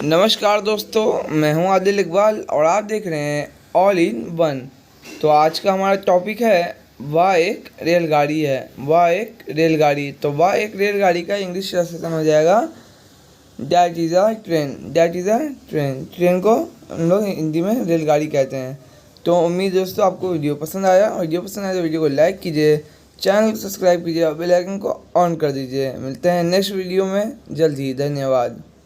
नमस्कार दोस्तों, मैं हूं आदिल इकबाल और आप देख रहे हैं ऑल इन वन। तो आज का हमारा टॉपिक है वह एक रेलगाड़ी है। वह एक रेलगाड़ी, तो वह एक रेलगाड़ी का इंग्लिश ट्रांसलेशन हो जाएगा that is a train. That is a train. Train को हम लोग हिंदी में रेलगाड़ी कहते हैं। तो उम्मीद दोस्तों आपको वीडियो पसंद आया। वीडियो पसंद आया तो वीडियो को लाइक कीजिए, चैनल को सब्सक्राइब कीजिए और बेल आइकन को ऑन कर दीजिए। मिलते हैं नेक्स्ट वीडियो में जल्द ही। धन्यवाद।